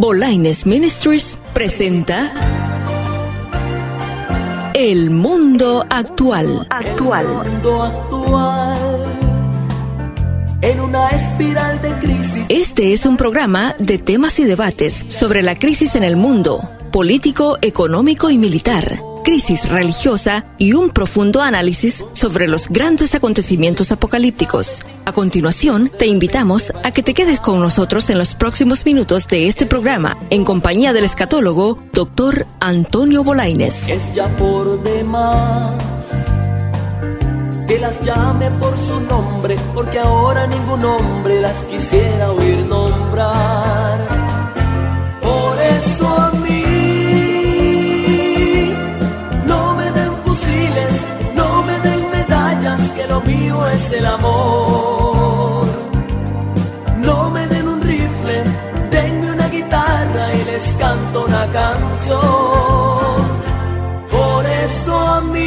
Bolaines Ministries presenta El Mundo Actual. El mundo actual, en una espiral de crisis. Este es un programa de temas y debates sobre la crisis en el mundo, político, económico y militar, crisis religiosa y un profundo análisis sobre los grandes acontecimientos apocalípticos. A continuación, te invitamos a que te quedes con nosotros en los próximos minutos de este programa, en compañía del escatólogo Dr. Antonio Bolaines. Es ya por demás que las llame por su nombre, porque ahora ningún hombre las quisiera oír nombrar. Por eso a mí no me den fusiles, no me den medallas, que lo mío es el amor. No me den un rifle, denme una guitarra y les canto una canción. Por eso a mí.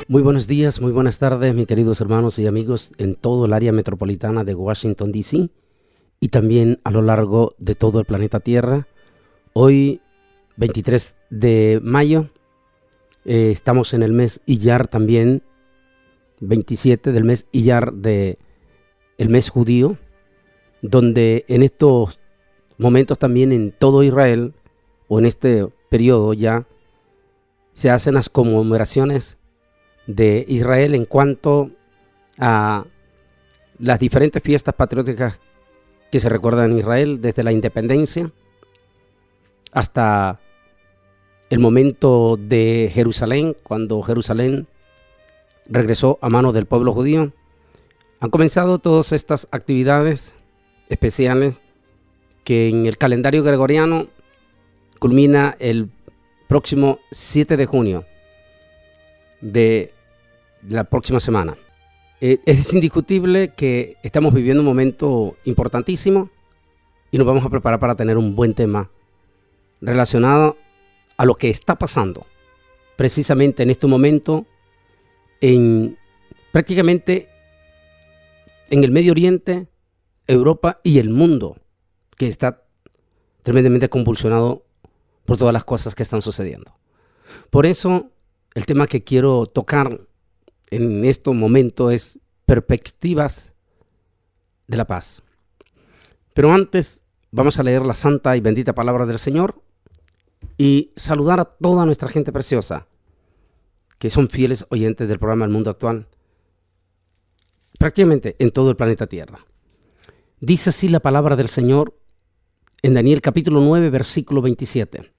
Muy buenos días, muy buenas tardes, mis queridos hermanos y amigos en todo el área metropolitana de Washington, D.C. y también a lo largo de todo el planeta Tierra. Hoy, 23 de mayo, estamos en el mes Iyar también, 27 del mes Iyar del mes judío, donde en estos momentos también en todo Israel, o en este periodo ya, se hacen las conmemoraciones de Israel en cuanto a las diferentes fiestas patrióticas que se recuerdan en Israel, desde la independencia hasta el momento de Jerusalén, cuando Jerusalén regresó a manos del pueblo judío. Han comenzado todas estas actividades especiales que en el calendario gregoriano culmina el próximo 7 de junio de la próxima semana. Es indiscutible que estamos viviendo un momento importantísimo y nos vamos a preparar para tener un buen tema relacionado a lo que está pasando precisamente en este momento prácticamente en el Medio Oriente, Europa y el mundo, que está tremendamente convulsionado por todas las cosas que están sucediendo. Por eso el tema que quiero tocar en este momento es perspectivas de la paz. Pero antes vamos a leer la santa y bendita palabra del Señor y saludar a toda nuestra gente preciosa que son fieles oyentes del programa El Mundo Actual, prácticamente en todo el planeta Tierra. Dice así la palabra del Señor en Daniel capítulo 9, versículo 27.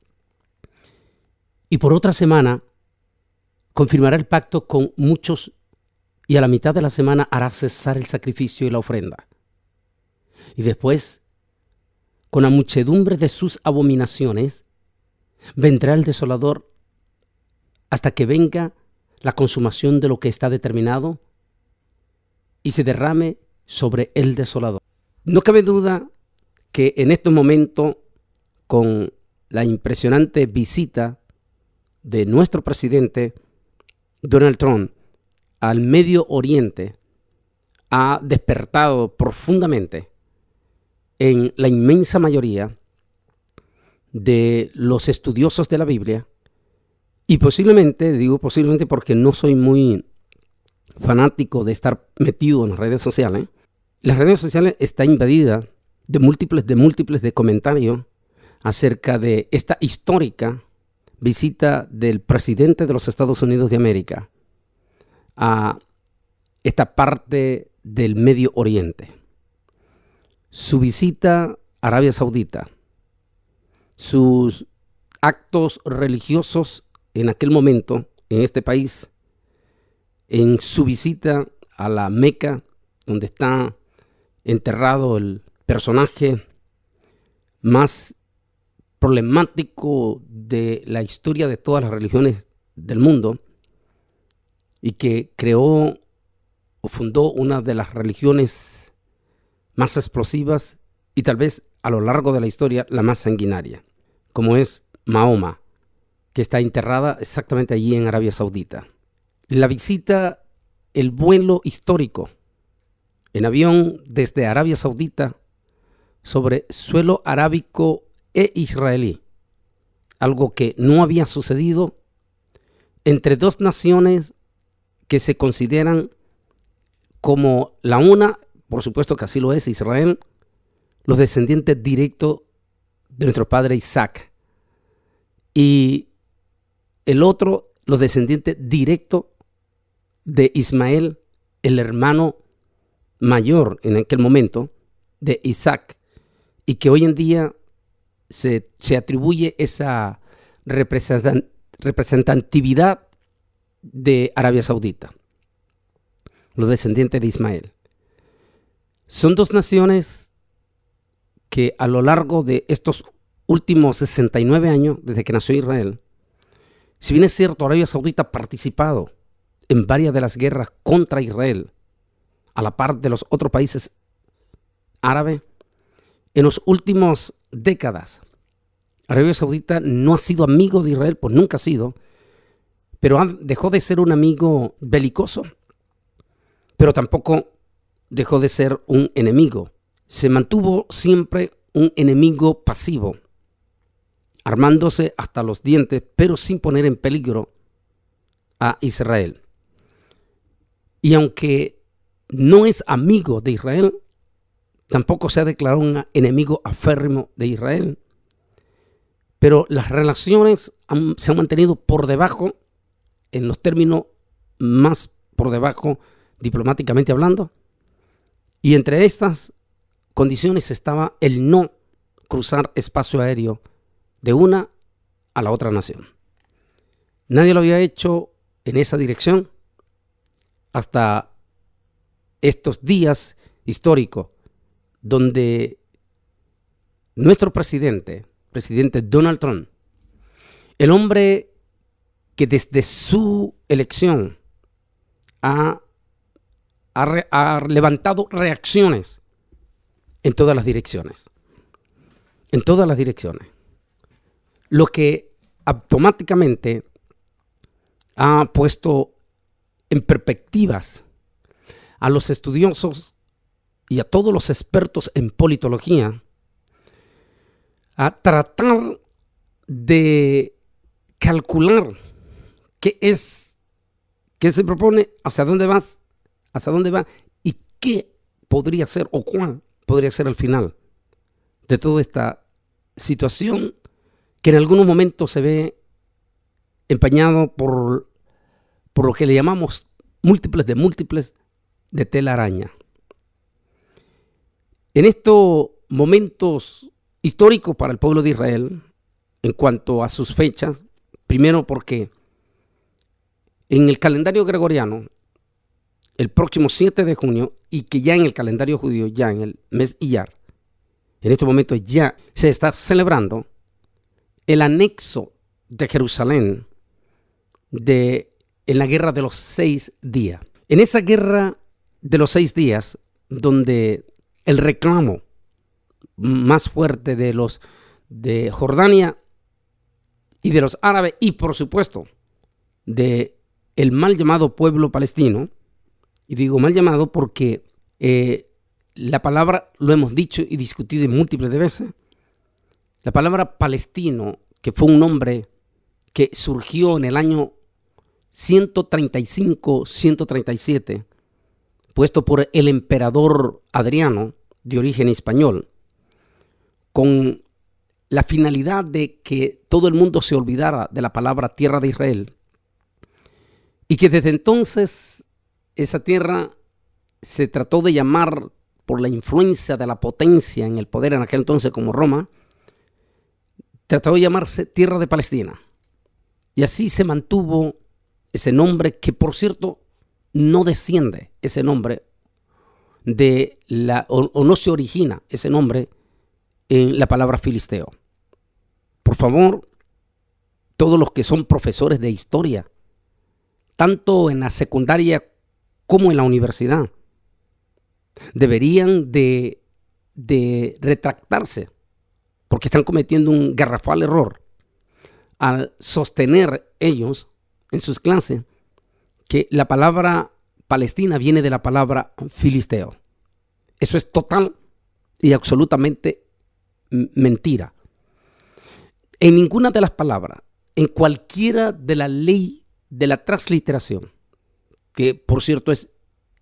Y por otra semana confirmará el pacto con muchos y a la mitad de la semana hará cesar el sacrificio y la ofrenda. Y después, con la muchedumbre de sus abominaciones, vendrá el desolador hasta que venga la consumación de lo que está determinado y se derrame sobre el desolador. No cabe duda que en este momento, con la impresionante visita de nuestro presidente Donald Trump al Medio Oriente, ha despertado profundamente en la inmensa mayoría de los estudiosos de la Biblia, y posiblemente, digo posiblemente porque no soy muy fanático de estar metido en las redes sociales. Las redes sociales están invadidas de múltiples comentarios acerca de esta histórica visita del presidente de los Estados Unidos de América a esta parte del Medio Oriente. Su visita a Arabia Saudita, sus actos religiosos en aquel momento en este país en su visita a la Meca, donde está enterrado el personaje más problemático de la historia de todas las religiones del mundo y que creó o fundó una de las religiones más explosivas y tal vez a lo largo de la historia la más sanguinaria, como es Mahoma, que está enterrada exactamente allí en Arabia Saudita. La visita, el vuelo histórico en avión desde Arabia Saudita sobre suelo arábico e israelí, algo que no había sucedido entre dos naciones que se consideran como la una, por supuesto que así lo es, Israel, los descendientes directos de nuestro padre Isaac, y el otro, los descendientes directos de Ismael, el hermano mayor en aquel momento de Isaac, y que hoy en día se atribuye esa representatividad de Arabia Saudita, los descendientes de Ismael. Son dos naciones que a lo largo de estos últimos 69 años, desde que nació Israel, si bien es cierto, Arabia Saudita ha participado en varias de las guerras contra Israel, a la par de los otros países árabes, en las últimas décadas, Arabia Saudita no ha sido amigo de Israel, pues nunca ha sido, pero dejó de ser un amigo belicoso, pero tampoco dejó de ser un enemigo. Se mantuvo siempre un enemigo pasivo, armándose hasta los dientes, pero sin poner en peligro a Israel. Y aunque no es amigo de Israel, tampoco se ha declarado un enemigo aférrimo de Israel, pero las relaciones se han mantenido por debajo, en los términos más por debajo, diplomáticamente hablando, y entre estas condiciones estaba el no cruzar espacio aéreo de una a la otra nación. Nadie lo había hecho en esa dirección hasta estos días históricos, donde nuestro presidente Donald Trump, el hombre que desde su elección ha levantado reacciones en todas las direcciones, lo que automáticamente ha puesto en perspectivas a los estudiosos y a todos los expertos en politología a tratar de calcular qué se propone, hacia dónde va y qué podría ser o cuál podría ser el final de toda esta situación que en algunos momentos se ve empañado por lo que le llamamos múltiples de telaraña. En estos momentos históricos para el pueblo de Israel, en cuanto a sus fechas, primero porque en el calendario gregoriano, el próximo 7 de junio, y que ya en el calendario judío, ya en el mes Iyar, en estos momentos ya se está celebrando el anexo de Jerusalén en la guerra de los 6 días. En esa guerra de los 6 días, donde el reclamo más fuerte de Jordania y de los árabes y por supuesto de el mal llamado pueblo palestino, y digo mal llamado porque la palabra, lo hemos dicho y discutido múltiples de veces, la palabra palestino, que fue un nombre que surgió en el año 135-137, puesto por el emperador Adriano, de origen español, con la finalidad de que todo el mundo se olvidara de la palabra tierra de Israel, y que desde entonces esa tierra se trató de llamar, por la influencia de la potencia en el poder en aquel entonces como Roma, trató de llamarse tierra de Palestina. Y así se mantuvo ese nombre que, por cierto, no desciende ese nombre o no se origina ese nombre en la palabra filisteo. Por favor, todos los que son profesores de historia, tanto en la secundaria como en la universidad, deberían de retractarse, porque están cometiendo un garrafal error al sostener ellos en sus clases que la palabra Palestina viene de la palabra filisteo. Eso es total y absolutamente mentira. En ninguna de las palabras, en cualquiera de la ley de la transliteración, que por cierto es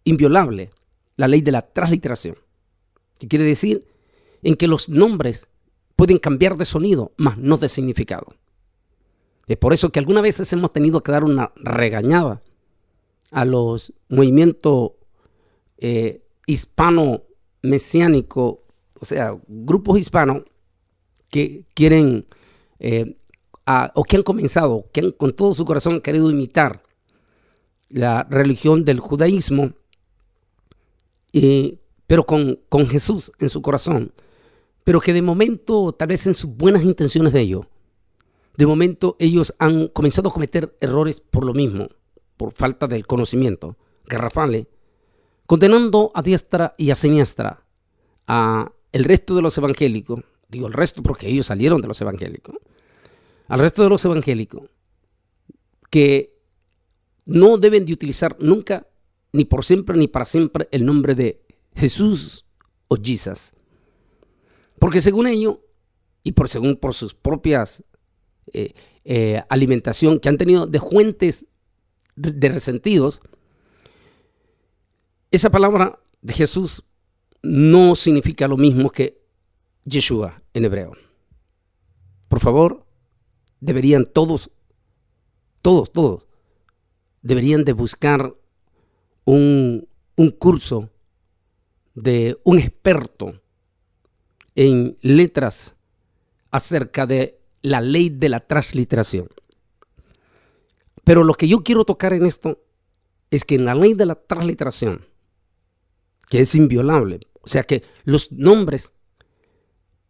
inviolable, la ley de la transliteración, que quiere decir en que los nombres pueden cambiar de sonido, mas no de significado. Es por eso que algunas veces hemos tenido que dar una regañada a los movimientos hispano-mesiánicos, o sea, grupos hispanos que quieren o que han comenzado, que han con todo su corazón querido imitar la religión del judaísmo, pero con Jesús en su corazón, pero que de momento, tal vez en sus buenas intenciones de ellos, de momento ellos han comenzado a cometer errores por lo mismo, por falta del conocimiento, garrafales, condenando a diestra y a siniestra a el resto de los evangélicos, digo el resto porque ellos salieron de los evangélicos, al resto de los evangélicos, que no deben de utilizar nunca, ni por siempre, ni para siempre, el nombre de Jesús o Jesus. Porque según ellos, y por sus propias alimentación que han tenido de fuentes de resentidos, esa palabra de Jesús no significa lo mismo que Yeshua en hebreo. Por favor, deberían todos, deberían de buscar un curso de un experto en letras acerca de la ley de la transliteración. Pero lo que yo quiero tocar en esto es que en la ley de la transliteración, que es inviolable, o sea que los nombres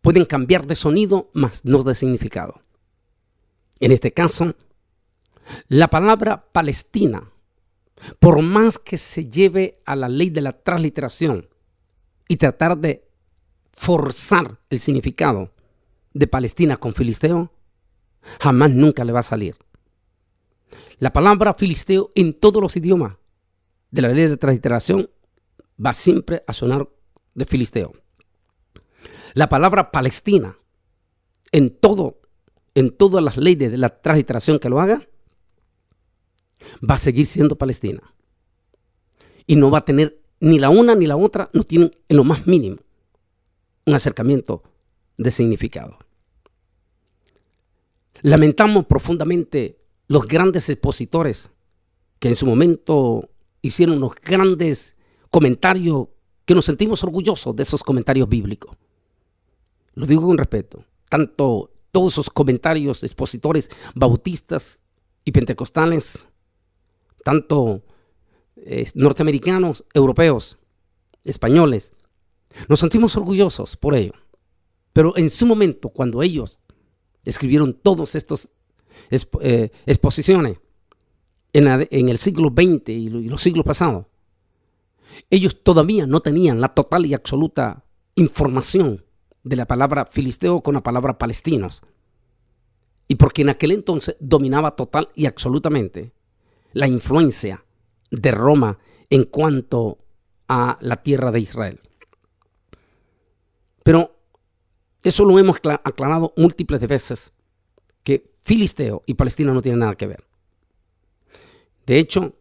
pueden cambiar de sonido, mas no de significado. En este caso, la palabra Palestina, por más que se lleve a la ley de la transliteración y tratar de forzar el significado de Palestina con filisteo, jamás nunca le va a salir. La palabra filisteo en todos los idiomas de la ley de transliteración va siempre a sonar de filisteo. La palabra Palestina en todas las leyes de la transliteración que lo haga, va a seguir siendo Palestina. Y no va a tener ni la una ni la otra, no tienen en lo más mínimo un acercamiento de significado. Lamentamos profundamente los grandes expositores que en su momento hicieron unos grandes comentarios que nos sentimos orgullosos de esos comentarios bíblicos. Lo digo con respeto. Tanto todos esos comentarios expositores bautistas y pentecostales, tanto norteamericanos, europeos, españoles, nos sentimos orgullosos por ello. Pero en su momento, cuando ellos escribieron todos estos exposiciones en el siglo XX y los siglos pasados, ellos todavía no tenían la total y absoluta información de la palabra filisteo con la palabra palestinos. Y porque en aquel entonces dominaba total y absolutamente la influencia de Roma en cuanto a la tierra de Israel. Pero eso lo hemos aclarado múltiples de veces, que filisteo y Palestina no tienen nada que ver. De hecho,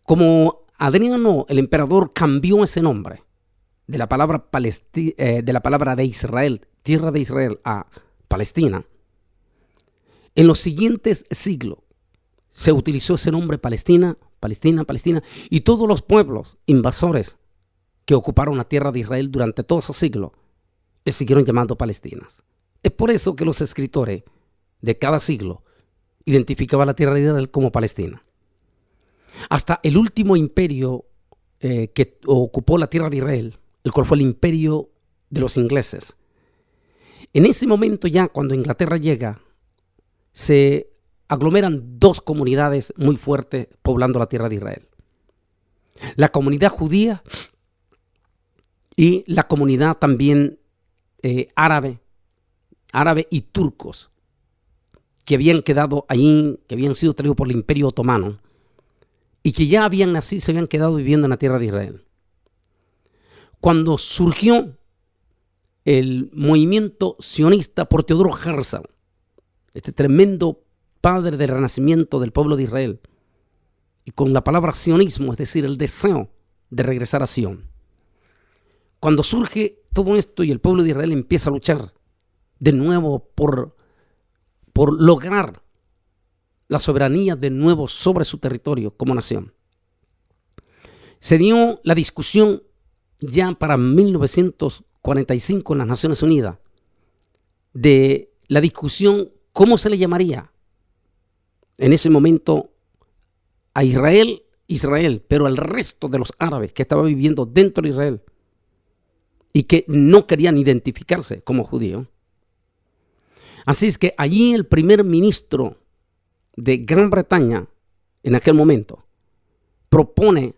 como Adriano, el emperador, cambió ese nombre de la palabra de Israel, tierra de Israel, a Palestina, en los siguientes siglos se utilizó ese nombre Palestina, y todos los pueblos invasores que ocuparon la tierra de Israel durante todos esos siglos le siguieron llamando Palestinas. Es por eso que los escritores de cada siglo identificaba la tierra de Israel como Palestina. Hasta el último imperio que ocupó la tierra de Israel, el cual fue el imperio de los ingleses. En ese momento ya, cuando Inglaterra llega, se aglomeran dos comunidades muy fuertes poblando la tierra de Israel. La comunidad judía y la comunidad también árabe y turcos, que habían quedado allí, que habían sido traídos por el Imperio Otomano y que ya habían nacido, se habían quedado viviendo en la tierra de Israel. Cuando surgió el movimiento sionista por Teodoro Herzl, este tremendo padre del renacimiento del pueblo de Israel, y con la palabra sionismo, es decir, el deseo de regresar a Sion. Cuando surge todo esto y el pueblo de Israel empieza a luchar de nuevo por lograr la soberanía de nuevo sobre su territorio como nación, se dio la discusión ya para 1945 en las Naciones Unidas de la discusión cómo se le llamaría en ese momento a Israel, pero al resto de los árabes que estaban viviendo dentro de Israel y que no querían identificarse como judíos. Así es que allí el primer ministro de Gran Bretaña en aquel momento propone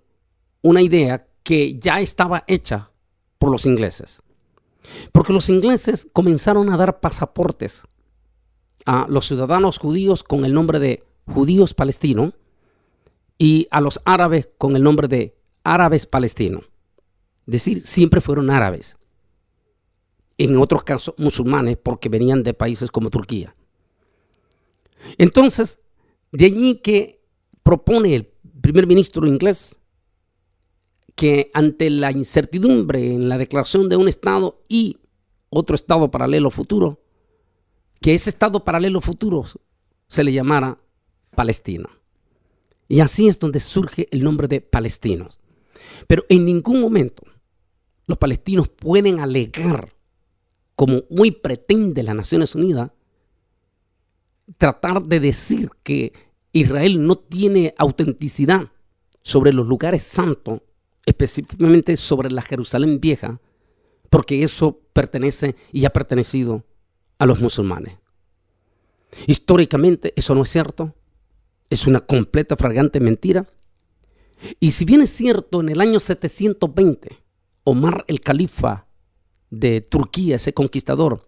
una idea que ya estaba hecha por los ingleses. Porque los ingleses comenzaron a dar pasaportes a los ciudadanos judíos con el nombre de judíos palestinos y a los árabes con el nombre de árabes palestinos. Es decir, siempre fueron árabes. En otros casos musulmanes porque venían de países como Turquía. Entonces, de allí que propone el primer ministro inglés que ante la incertidumbre en la declaración de un Estado y otro Estado paralelo futuro, que ese Estado paralelo futuro se le llamara Palestina. Y así es donde surge el nombre de palestinos. Pero en ningún momento los palestinos pueden alegar, como hoy pretende las Naciones Unidas, tratar de decir que Israel no tiene autenticidad sobre los lugares santos, específicamente sobre la Jerusalén vieja, porque eso pertenece y ha pertenecido a los musulmanes. Históricamente eso no es cierto, es una completa, flagrante mentira. Y si bien es cierto, en el año 720, Omar el califa de Turquía, ese conquistador,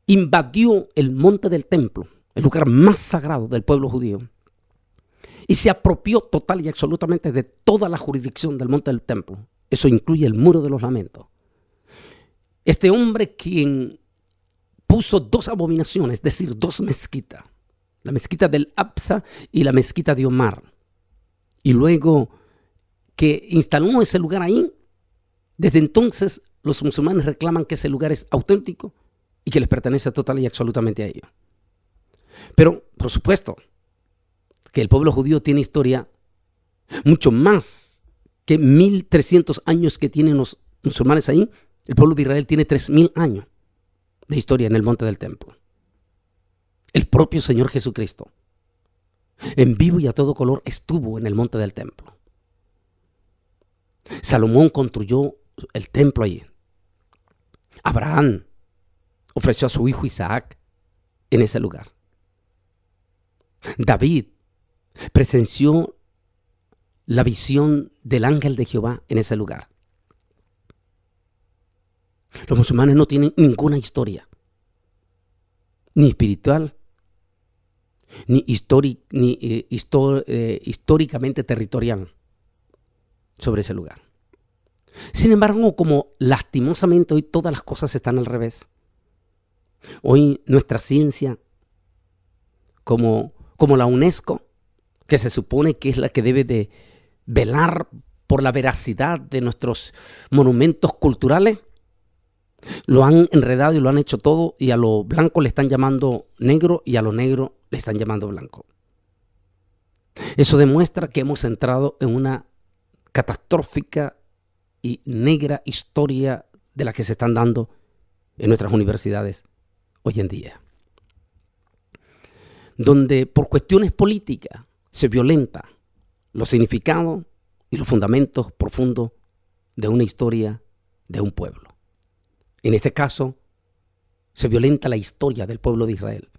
invadió el monte del templo, el lugar más sagrado del pueblo judío, y se apropió total y absolutamente de toda la jurisdicción del monte del templo. Eso incluye el muro de los lamentos. Este hombre quien puso dos abominaciones, es decir, dos mezquitas, la mezquita del Aqsa y la mezquita de Omar, y luego que instaló ese lugar ahí, desde entonces los musulmanes reclaman que ese lugar es auténtico y que les pertenece total y absolutamente a ellos. Pero, por supuesto, que el pueblo judío tiene historia mucho más que 1300 años que tienen los musulmanes ahí. El pueblo de Israel tiene 3000 años de historia en el monte del templo. El propio Señor Jesucristo, en vivo y a todo color, estuvo en el monte del templo. Salomón construyó el templo allí. Abraham ofreció a su hijo Isaac en ese lugar. David presenció la visión del ángel de Jehová en ese lugar. Los musulmanes no tienen ninguna historia, ni espiritual, ni históricamente territorial sobre ese lugar. Sin embargo, como lastimosamente hoy todas las cosas están al revés, hoy nuestra ciencia, como la UNESCO, que se supone que es la que debe de velar por la veracidad de nuestros monumentos culturales, lo han enredado y lo han hecho todo, y a lo blanco le están llamando negro y a lo negro le están llamando blanco. Eso demuestra que hemos entrado en una catastrófica y negra historia de la que se están dando en nuestras universidades hoy en día. donde por cuestiones políticas se violenta los significados y los fundamentos profundos de una historia de un pueblo. En este caso, se violenta la historia del pueblo de Israel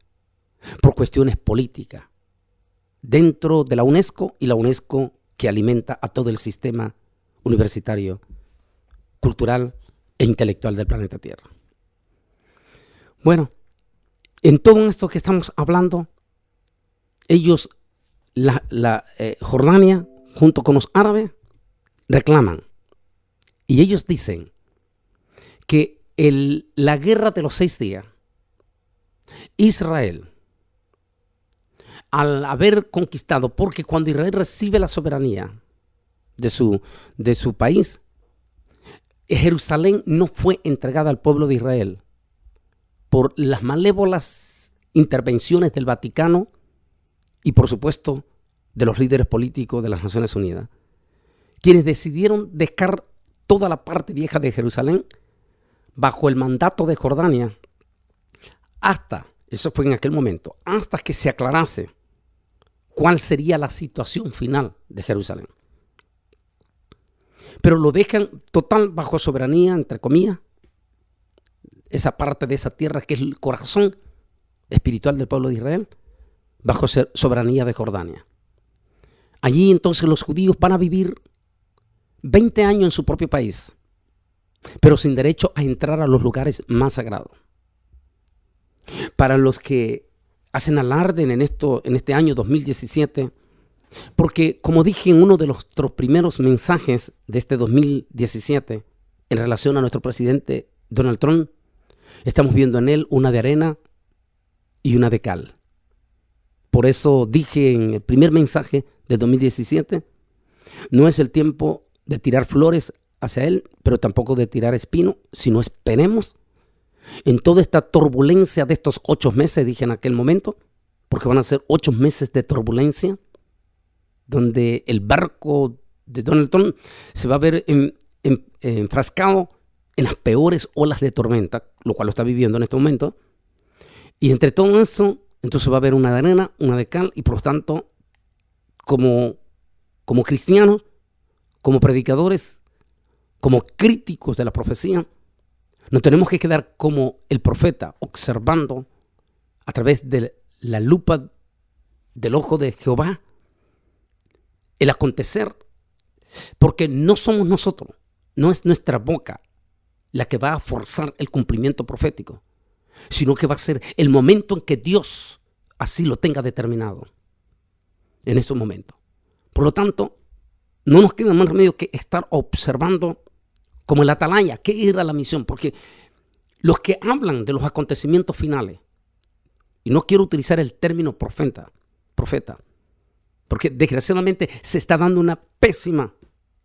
por cuestiones políticas dentro de la UNESCO, y la UNESCO que alimenta a todo el sistema universitario, cultural e intelectual del planeta Tierra. Bueno, en todo esto que estamos hablando, ellos, Jordania, junto con los árabes, reclaman. Y ellos dicen que la guerra de los 6 días, Israel, al haber conquistado, porque cuando Israel recibe la soberanía de su país, Jerusalén no fue entregada al pueblo de Israel por las malévolas intervenciones del Vaticano y, por supuesto, de los líderes políticos de las Naciones Unidas, quienes decidieron dejar toda la parte vieja de Jerusalén bajo el mandato de Jordania eso fue en aquel momento, hasta que se aclarase cuál sería la situación final de Jerusalén. Pero lo dejan total bajo soberanía, entre comillas, esa parte de esa tierra que es el corazón espiritual del pueblo de Israel, bajo soberanía de Jordania. Allí entonces los judíos van a vivir 20 años en su propio país, pero sin derecho a entrar a los lugares más sagrados. Para los que hacen alarde en este año 2017, porque como dije en uno de nuestros primeros mensajes de este 2017, en relación a nuestro presidente Donald Trump, estamos viendo en él una de arena y una de cal. Por eso dije en el primer mensaje del 2017, no es el tiempo de tirar flores hacia él, pero tampoco de tirar espino, sino esperemos en toda esta turbulencia de estos 8 meses, dije en aquel momento, porque van a ser 8 meses de turbulencia, donde el barco de Donald Trump se va a ver enfrascado en las peores olas de tormenta, lo cual lo está viviendo en este momento. Y entre todo eso, entonces va a haber una de arena, una de cal, y por lo tanto, como cristianos, como predicadores, como críticos de la profecía, nos tenemos que quedar como el profeta, observando a través de la lupa del ojo de Jehová el acontecer, porque no somos nosotros, no es nuestra boca la que va a forzar el cumplimiento profético, sino que va a ser el momento en que Dios así lo tenga determinado en estos momentos. Por lo tanto, no nos queda más remedio que estar observando como el atalaya, qué era la misión, porque los que hablan de los acontecimientos finales, y no quiero utilizar el término profeta, porque desgraciadamente se está dando una pésima,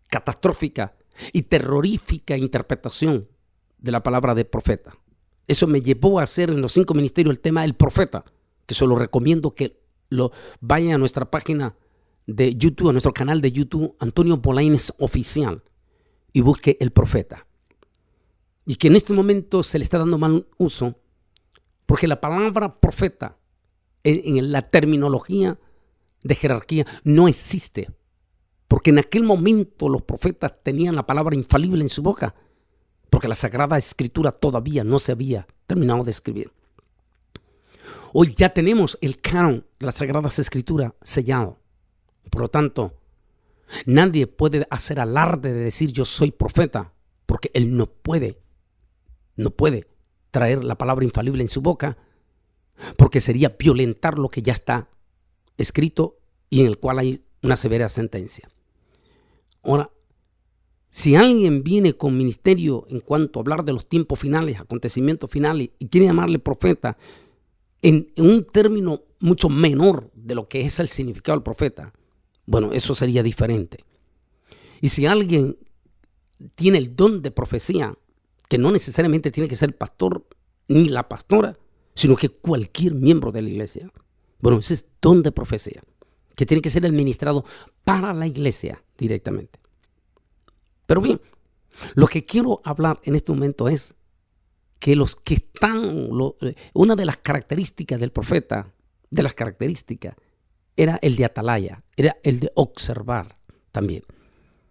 catastrófica y terrorífica interpretación de la palabra de profeta. Eso me llevó a hacer en los 5 ministerios el tema del profeta, que se lo recomiendo que lo vaya a nuestra página de YouTube, a nuestro canal de YouTube, Antonio Bolaines Oficial, y busque el profeta. Y que en este momento se le está dando mal uso, porque la palabra profeta en la terminología de jerarquía no existe, porque en aquel momento los profetas tenían la palabra infalible en su boca, porque la Sagrada Escritura todavía no se había terminado de escribir. Hoy ya tenemos el canon de las Sagradas Escrituras sellado. Por lo tanto, nadie puede hacer alarde de decir yo soy profeta, porque él no puede traer la palabra infalible en su boca, porque sería violentar lo que ya está escrito y en el cual hay una severa sentencia. Ahora, si alguien viene con ministerio en cuanto a hablar de los tiempos finales, acontecimientos finales, y quiere llamarle profeta en un término mucho menor de lo que es el significado del profeta, bueno, eso sería diferente. Y si alguien tiene el don de profecía, que no necesariamente tiene que ser el pastor ni la pastora, sino que cualquier miembro de la iglesia, bueno, ese es don de profecía, que tiene que ser administrado para la iglesia directamente. Pero bien, lo que quiero hablar en este momento es que los que están, una de las características del profeta, de las características era el de atalaya, era el de observar también.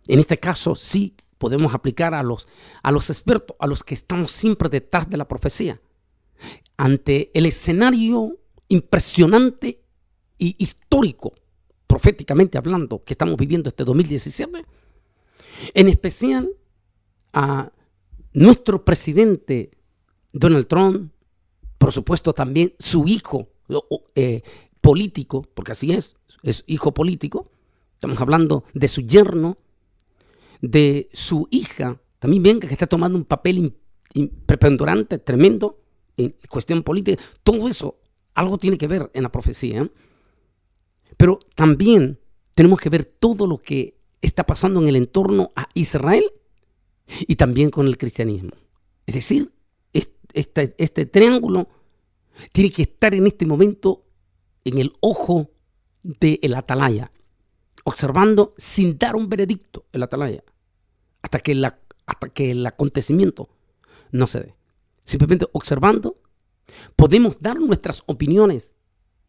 En este caso sí podemos aplicar a los expertos, a los que estamos siempre detrás de la profecía. Ante el escenario impresionante y histórico, proféticamente hablando, que estamos viviendo este 2017, en especial a nuestro presidente Donald Trump, por supuesto también su hijo político, porque así es hijo político, estamos hablando de su yerno, de su hija, también ven que está tomando un papel preponderante, tremendo, en cuestión política. Todo eso, algo tiene que ver en la profecía, ¿eh? Pero también tenemos que ver todo lo que está pasando en el entorno a Israel y también con el cristianismo. Es decir, este triángulo tiene que estar en este momento en el ojo del atalaya, observando sin dar un veredicto el atalaya, hasta que el acontecimiento no se dé. Simplemente observando, podemos dar nuestras opiniones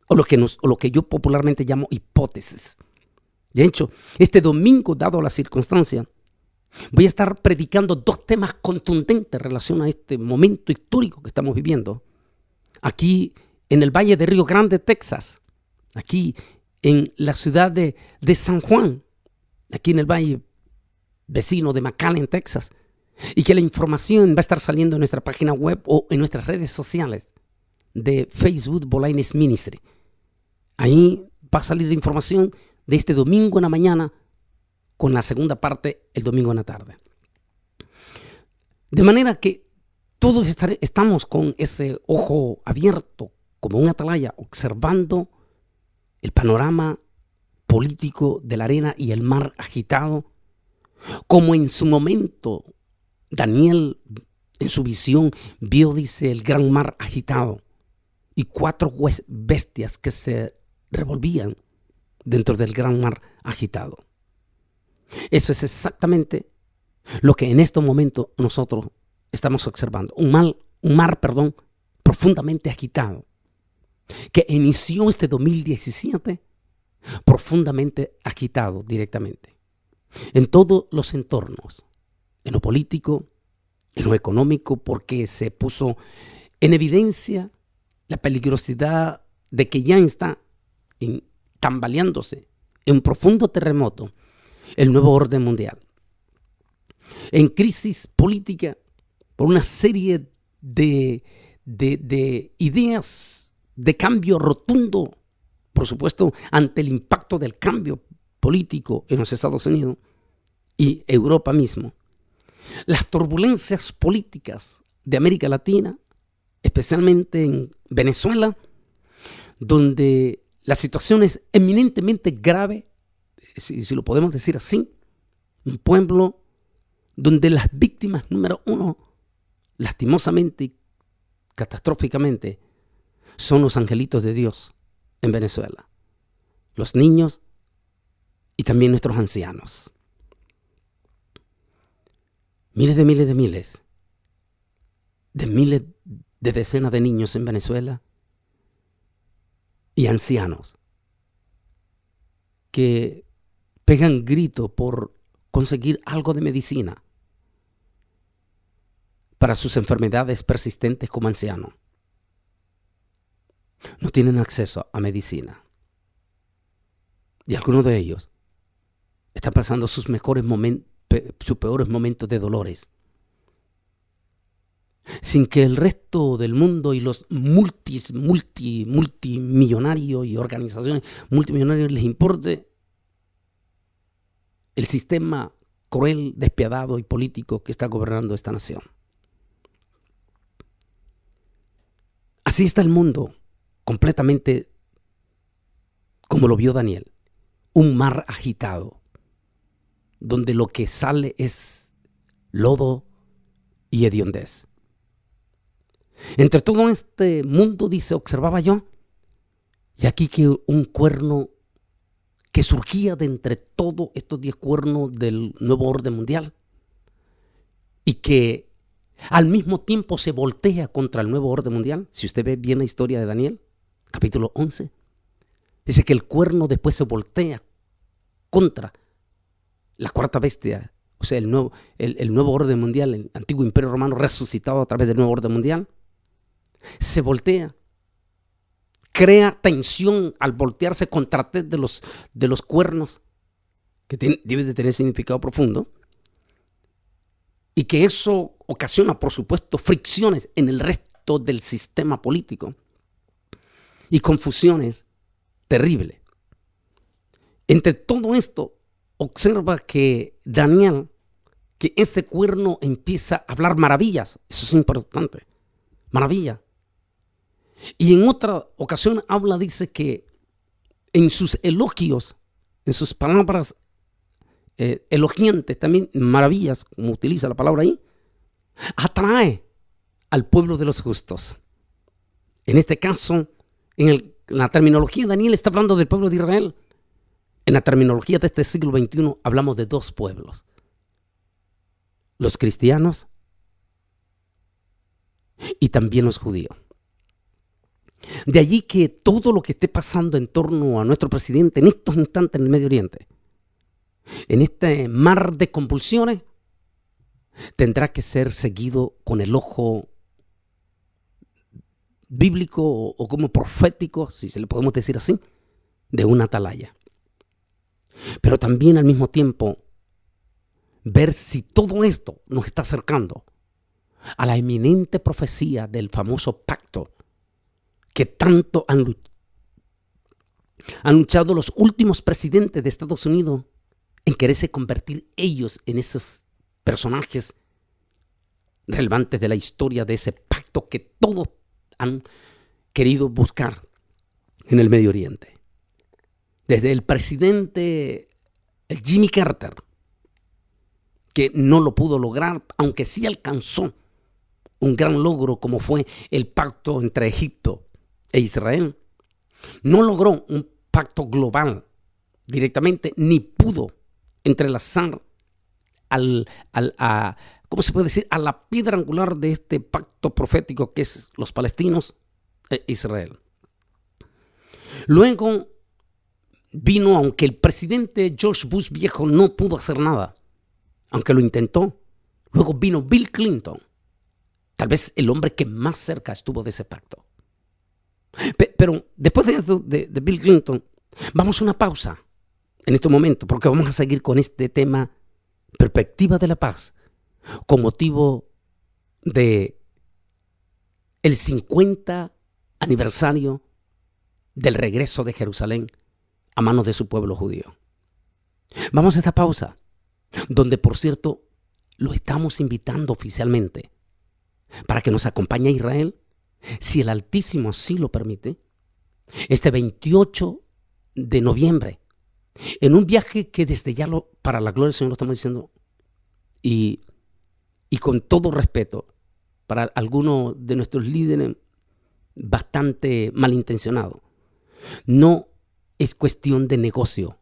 o lo que yo popularmente llamo hipótesis. De hecho, este domingo, dado la circunstancia, voy a estar predicando 2 temas contundentes en relación a este momento histórico que estamos viviendo. Aquí en el Valle de Río Grande, Texas, aquí en la ciudad de San Juan, aquí en el Valle vecino de McAllen, Texas, y que la información va a estar saliendo en nuestra página web o en nuestras redes sociales de Facebook Bolaños Ministry. Ahí va a salir la información de este domingo en la mañana con la segunda parte el domingo en la tarde. De manera que todos estamos con ese ojo abierto como un atalaya, observando el panorama político de la arena y el mar agitado, como en su momento Daniel en su visión vio, dice, el gran mar agitado y 4 bestias que se revolvían dentro del gran mar agitado. Eso es exactamente lo que en este momento nosotros estamos observando. Un mar profundamente agitado, que inició este 2017 profundamente agitado directamente. En todos los entornos, en lo político, en lo económico, porque se puso en evidencia la peligrosidad de que ya está tambaleándose en un profundo terremoto el nuevo orden mundial. En crisis política por una serie de ideas de cambio rotundo, por supuesto, ante el impacto del cambio político en los Estados Unidos y Europa mismo. Las turbulencias políticas de América Latina, especialmente en Venezuela, donde la situación es eminentemente grave, si lo podemos decir así, un pueblo donde las víctimas número 1, lastimosamente y catastróficamente, son los angelitos de Dios en Venezuela, los niños y también nuestros ancianos. Miles de decenas de niños en Venezuela y ancianos que pegan grito por conseguir algo de medicina para sus enfermedades persistentes como ancianos. No tienen acceso a medicina. Y algunos de ellos están pasando sus peores momentos de dolores, sin que el resto del mundo y los multimillonarios y organizaciones multimillonarias les importe el sistema cruel, despiadado y político que está gobernando esta nación. Así está el mundo, completamente como lo vio Daniel, un mar agitado, donde lo que sale es lodo y hediondez. Entre todo este mundo, dice, observaba yo, y aquí que un cuerno que surgía de entre todos estos 10 cuernos del nuevo orden mundial y que al mismo tiempo se voltea contra el nuevo orden mundial. Si usted ve bien la historia de Daniel, capítulo 11, Dice que el cuerno después se voltea contra la cuarta bestia, o sea, el nuevo orden mundial, el antiguo imperio romano resucitado a través del nuevo orden mundial. Se voltea, crea tensión al voltearse contra de los cuernos, que debe de tener significado profundo, y que eso ocasiona, por supuesto, fricciones en el resto del sistema político y confusiones terribles. Entre todo esto, observa que Daniel, que ese cuerno empieza a hablar maravillas. Eso es importante, maravillas. Y en otra ocasión dice que en sus elogios, en sus palabras elogiantes, también maravillas, como utiliza la palabra ahí, atrae al pueblo de los justos. En este caso, en la terminología de Daniel está hablando del pueblo de Israel. En la terminología de este siglo XXI hablamos de dos pueblos: los cristianos y también los judíos. De allí que todo lo que esté pasando en torno a nuestro presidente en estos instantes en el Medio Oriente, en este mar de convulsiones, tendrá que ser seguido con el ojo bíblico o como profético, si se le podemos decir así, de una atalaya. Pero también al mismo tiempo ver si todo esto nos está acercando a la eminente profecía del famoso pacto que tanto han luchado los últimos presidentes de Estados Unidos en quererse convertir ellos en esos personajes relevantes de la historia de ese pacto que todos han querido buscar en el Medio Oriente. Desde el presidente Jimmy Carter, que no lo pudo lograr, aunque sí alcanzó un gran logro como fue el pacto entre Egipto e Israel. No logró un pacto global directamente, ni pudo entrelazar ¿cómo se puede decir?, a la piedra angular de este pacto profético que es los palestinos e Israel. Luego vino, aunque el presidente George Bush viejo no pudo hacer nada, aunque lo intentó, luego vino Bill Clinton, tal vez el hombre que más cerca estuvo de ese pacto. Pero después de eso, de Bill Clinton, vamos a una pausa en este momento, porque vamos a seguir con este tema, perspectiva de la paz, con motivo de el 50 aniversario del regreso de Jerusalén a manos de su pueblo judío. Vamos a esta pausa, donde por cierto lo estamos invitando oficialmente para que nos acompañe a Israel, si el Altísimo así lo permite, este 28 de noviembre, en un viaje que desde ya para la gloria del Señor lo estamos diciendo, y con todo respeto para algunos de nuestros líderes bastante malintencionados, no es cuestión de negocio,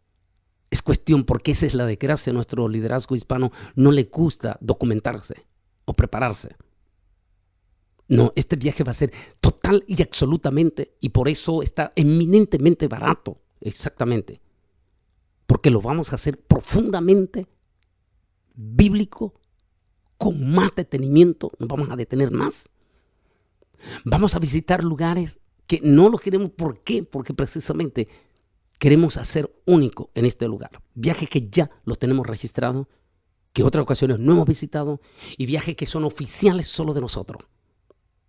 es cuestión porque esa es la desgracia de nuestro liderazgo hispano, no le gusta documentarse o prepararse. No, este viaje va a ser total y absolutamente, y por eso está eminentemente barato, exactamente, porque lo vamos a hacer profundamente bíblico, con más detenimiento, nos vamos a detener más. Vamos a visitar lugares que no los queremos. ¿Por qué? Porque precisamente queremos hacer único en este lugar. Viajes que ya los tenemos registrados, que otras ocasiones no hemos visitado, y viajes que son oficiales solo de nosotros.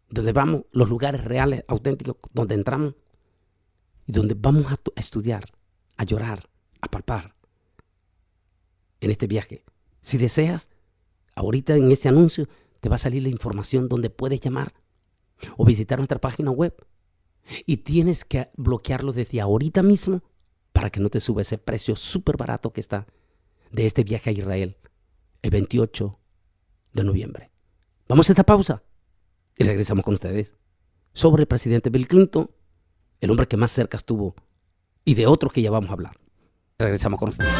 Donde vamos, los lugares reales, auténticos, donde entramos y donde vamos a estudiar, a llorar, a palpar en este viaje. Si deseas, ahorita en este anuncio te va a salir la información donde puedes llamar o visitar nuestra página web. Y tienes que bloquearlo desde ahorita mismo para que no te suba ese precio súper barato que está de este viaje a Israel el 28 de noviembre. Vamos a esta pausa y regresamos con ustedes sobre el presidente Bill Clinton, el hombre que más cerca estuvo, y de otros que ya vamos a hablar. Regresamos con ustedes.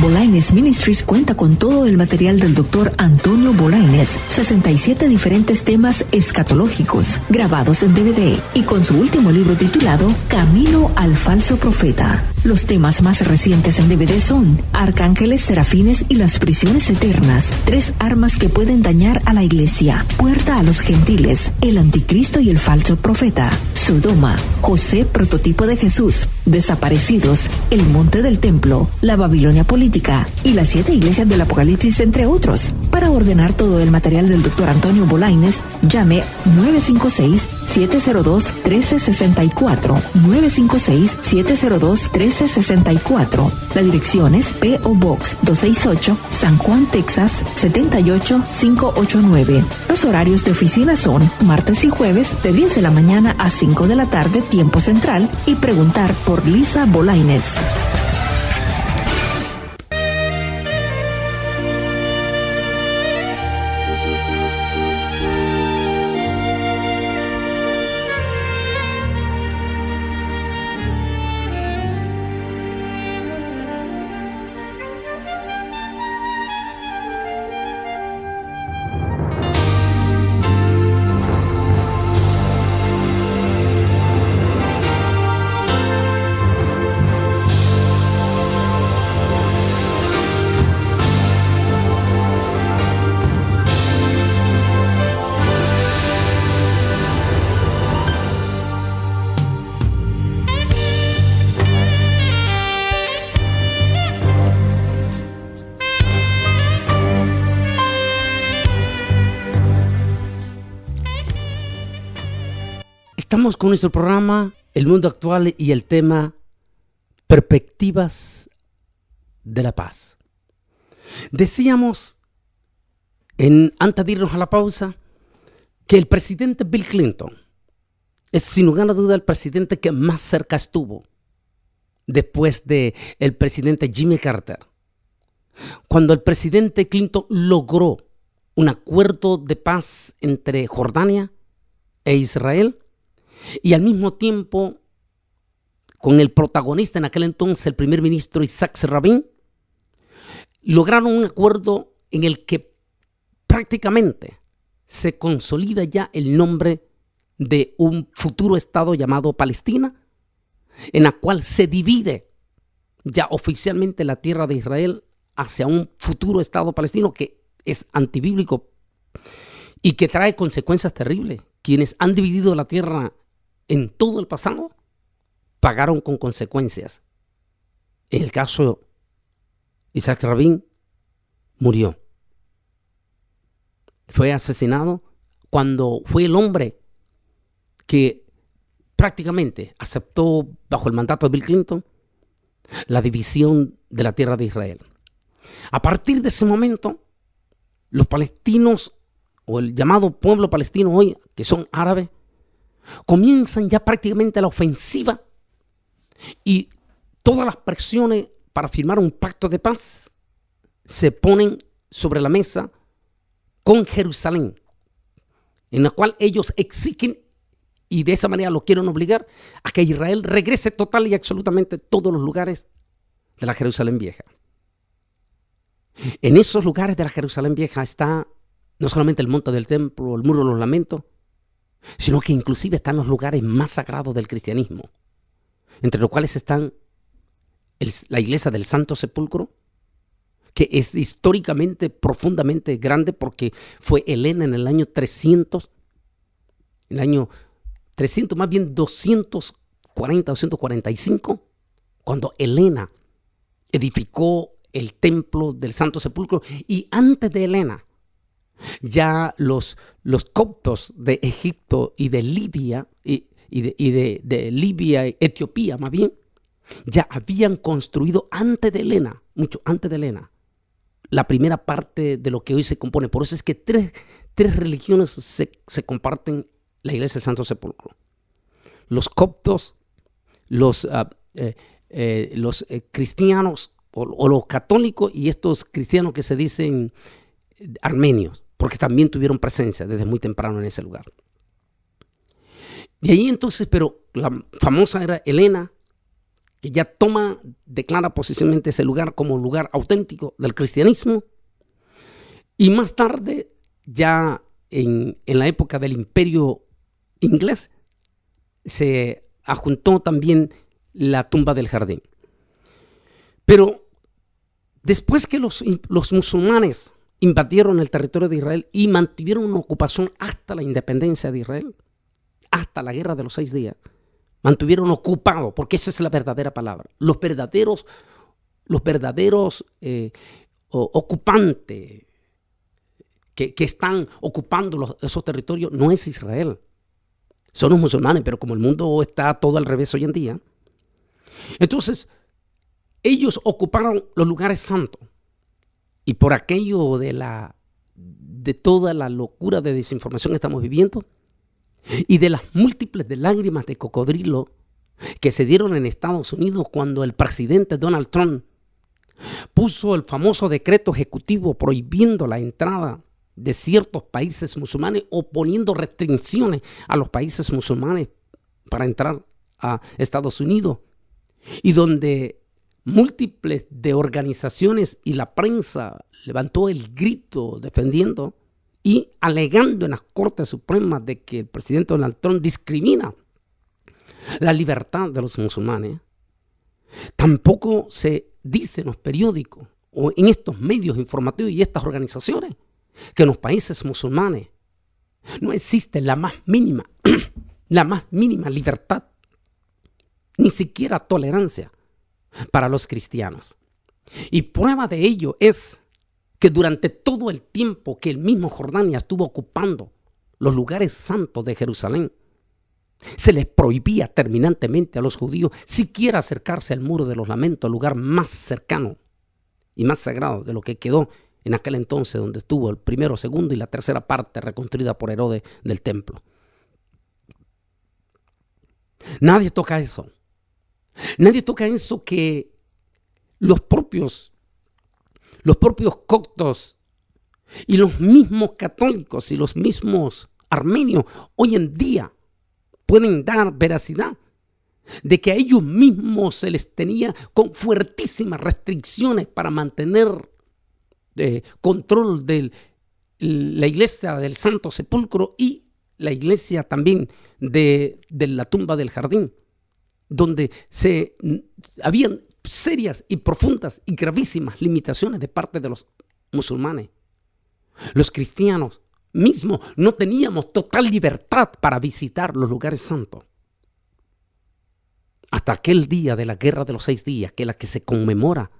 Bolaines Ministries cuenta con todo el material del Dr. Antonio Bolaines, 67 diferentes temas escatológicos grabados en DVD y con su último libro titulado Camino al Falso Profeta. Los temas más recientes en DVD son Arcángeles, Serafines y las prisiones eternas, 3 armas que pueden dañar a la iglesia, Puerta a los gentiles, el anticristo y el falso profeta, Sodoma, José, prototipo de Jesús, Desaparecidos, el monte del templo, la Babilonia política y las 7 iglesias del Apocalipsis, entre otros. Para ordenar todo el material del Dr. Antonio Bolaines, llame 956-702-1364, 956-702-1364. La dirección es P.O. Box 268, San Juan, Texas 78589. Los horarios de oficina son martes y jueves de 10 de la mañana a 5 de la tarde, tiempo central, y preguntar por Lisa Bolaines. Estamos con nuestro programa El Mundo Actual y el tema Perspectivas de la Paz. Decíamos, antes de irnos a la pausa, que el presidente Bill Clinton es sin lugar a duda el presidente que más cerca estuvo después del presidente Jimmy Carter. Cuando el presidente Clinton logró un acuerdo de paz entre Jordania e Israel, y al mismo tiempo con el protagonista en aquel entonces, el primer ministro Isaac Rabin, lograron un acuerdo en el que prácticamente se consolida ya el nombre de un futuro estado llamado Palestina, en la cual se divide ya oficialmente la tierra de Israel hacia un futuro estado palestino que es antibíblico y que trae consecuencias terribles. Quienes han dividido la tierra en todo el pasado pagaron con consecuencias. En el caso, Isaac Rabin murió. Fue asesinado cuando fue el hombre que prácticamente aceptó bajo el mandato de Bill Clinton la división de la tierra de Israel. A partir de ese momento, los palestinos o el llamado pueblo palestino hoy, que son árabes, comienzan ya prácticamente la ofensiva y todas las presiones para firmar un pacto de paz se ponen sobre la mesa con Jerusalén, en la cual ellos exigen y de esa manera lo quieren obligar a que Israel regrese total y absolutamente todos los lugares de la Jerusalén Vieja. En esos lugares de la Jerusalén Vieja está no solamente el monte del templo, el muro de los lamentos, sino que inclusive están los lugares más sagrados del cristianismo, entre los cuales están la iglesia del Santo Sepulcro, que es históricamente profundamente grande porque fue Helena en el año 300, más bien 245, cuando Helena edificó el templo del Santo Sepulcro. Y antes de Helena, ya los coptos de Egipto y de Libia, de Libia, Etiopía más bien, ya habían construido antes de Helena, mucho antes de Helena, la primera parte de lo que hoy se compone. Por eso es que tres religiones se comparten la iglesia del Santo Sepulcro. Los coptos, los cristianos o los católicos y estos cristianos que se dicen armenios, porque también tuvieron presencia desde muy temprano en ese lugar. De ahí entonces, pero la famosa era Helena, que ya declara posicionalmente ese lugar como lugar auténtico del cristianismo. Y más tarde, ya en la época del Imperio inglés, se adjuntó también la tumba del jardín. Pero después que los musulmanes invadieron el territorio de Israel y mantuvieron una ocupación hasta la independencia de Israel, hasta la guerra de los 6 días, mantuvieron ocupado, porque esa es la verdadera palabra, los verdaderos ocupantes que están ocupando esos territorios no es Israel, son los musulmanes, pero como el mundo está todo al revés hoy en día, entonces ellos ocuparon los lugares santos. Y por aquello de toda la locura de desinformación que estamos viviendo y de las múltiples de lágrimas de cocodrilo que se dieron en Estados Unidos cuando el presidente Donald Trump puso el famoso decreto ejecutivo prohibiendo la entrada de ciertos países musulmanes o poniendo restricciones a los países musulmanes para entrar a Estados Unidos, y donde múltiples de organizaciones y la prensa levantó el grito defendiendo y alegando en las Cortes Supremas de que el presidente Donald Trump discrimina la libertad de los musulmanes, tampoco se dice en los periódicos o en estos medios informativos y estas organizaciones que en los países musulmanes no existe la más mínima libertad, ni siquiera tolerancia para los cristianos. Y prueba de ello es que durante todo el tiempo que el mismo Jordania estuvo ocupando los lugares santos de Jerusalén, se les prohibía terminantemente a los judíos siquiera acercarse al Muro de los Lamentos, el lugar más cercano y más sagrado de lo que quedó en aquel entonces, donde estuvo el primero, segundo y la tercera parte reconstruida por Herodes del templo. Nadie toca eso. Nadie toca eso que los propios coptos y los mismos católicos y los mismos armenios hoy en día pueden dar veracidad de que a ellos mismos se les tenía con fuertísimas restricciones para mantener control de la iglesia del Santo Sepulcro y la iglesia también de la tumba del jardín, donde habían serias y profundas y gravísimas limitaciones de parte de los musulmanes. Los cristianos mismos no teníamos total libertad para visitar los lugares santos. Hasta aquel día de la Guerra de los 6 días, que es la que se conmemora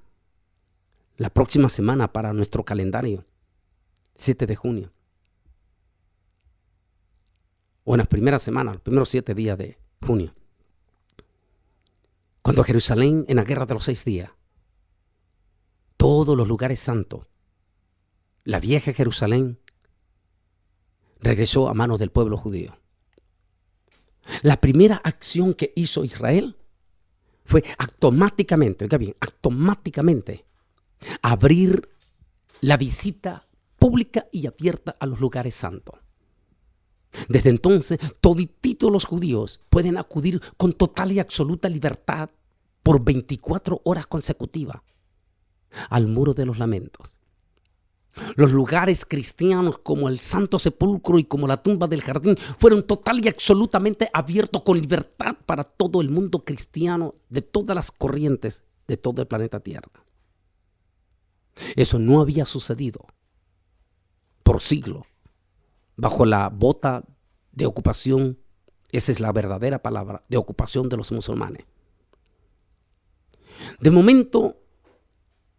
la próxima semana para nuestro calendario, 7 de junio. O en las primeras semanas, los primeros 7 días de junio. Cuando Jerusalén, en la Guerra de los 6 días, todos los lugares santos, la vieja Jerusalén, regresó a manos del pueblo judío. La primera acción que hizo Israel fue automáticamente, oiga bien, automáticamente abrir la visita pública y abierta a los lugares santos. Desde entonces, todititos los judíos pueden acudir con total y absoluta libertad por 24 horas consecutivas al Muro de los Lamentos. Los lugares cristianos como el Santo Sepulcro y como la tumba del jardín fueron total y absolutamente abiertos con libertad para todo el mundo cristiano de todas las corrientes de todo el planeta Tierra. Eso no había sucedido por siglos bajo la bota de ocupación, esa es la verdadera palabra, de ocupación de los musulmanes. De momento,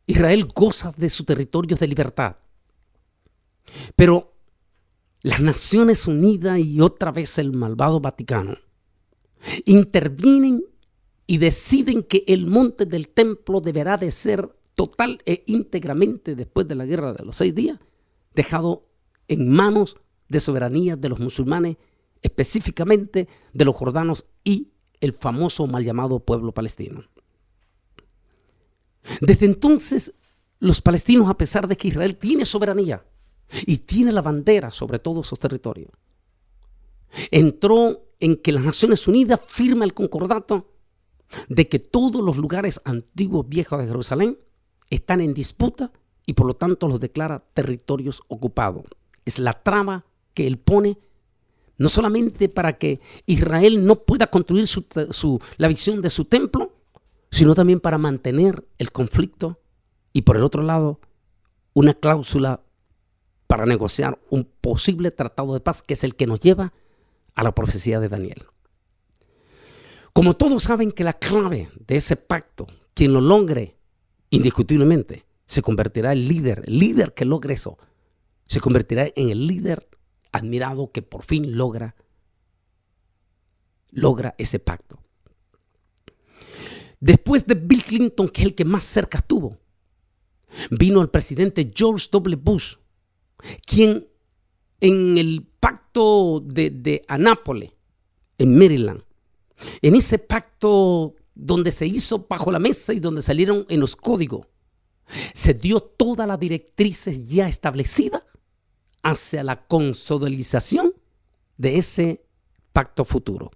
Israel goza de sus territorios de libertad, pero las Naciones Unidas y otra vez el malvado Vaticano intervienen y deciden que el monte del templo deberá de ser total e íntegramente, después de la Guerra de los 6 días, dejado en manos de soberanía de los musulmanes, específicamente de los jordanos y el famoso mal llamado pueblo palestino. Desde entonces, los palestinos, a pesar de que Israel tiene soberanía y tiene la bandera sobre todos sus territorios, entró en que las Naciones Unidas firma el concordato de que todos los lugares antiguos viejos de Jerusalén están en disputa y por lo tanto los declara territorios ocupados. Es la trama que él pone no solamente para que Israel no pueda construir la visión de su templo, sino también para mantener el conflicto y por el otro lado una cláusula para negociar un posible tratado de paz, que es el que nos lleva a la profecía de Daniel. Como todos saben que la clave de ese pacto, quien lo logre indiscutiblemente, se convertirá en el líder que logre eso, se convertirá en el líder admirado que por fin logra ese pacto. Después de Bill Clinton, que es el que más cerca estuvo, vino el presidente George W. Bush, quien en el pacto de Annapolis, en Maryland, en ese pacto donde se hizo bajo la mesa y donde salieron en los códigos, se dio todas las directrices ya establecidas hacia la consolidación de ese pacto futuro.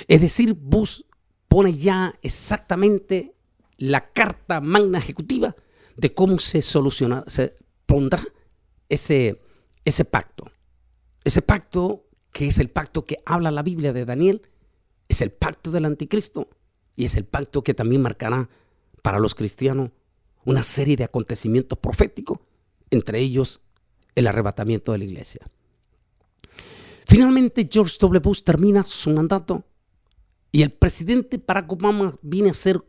Es decir, Bush pone ya exactamente la carta magna ejecutiva de cómo se pondrá ese pacto. Ese pacto que es el pacto que habla la Biblia de Daniel, es el pacto del anticristo y es el pacto que también marcará para los cristianos una serie de acontecimientos proféticos, entre ellos el arrebatamiento de la iglesia. Finalmente, George W. Bush termina su mandato y el presidente Barack Obama viene a ser,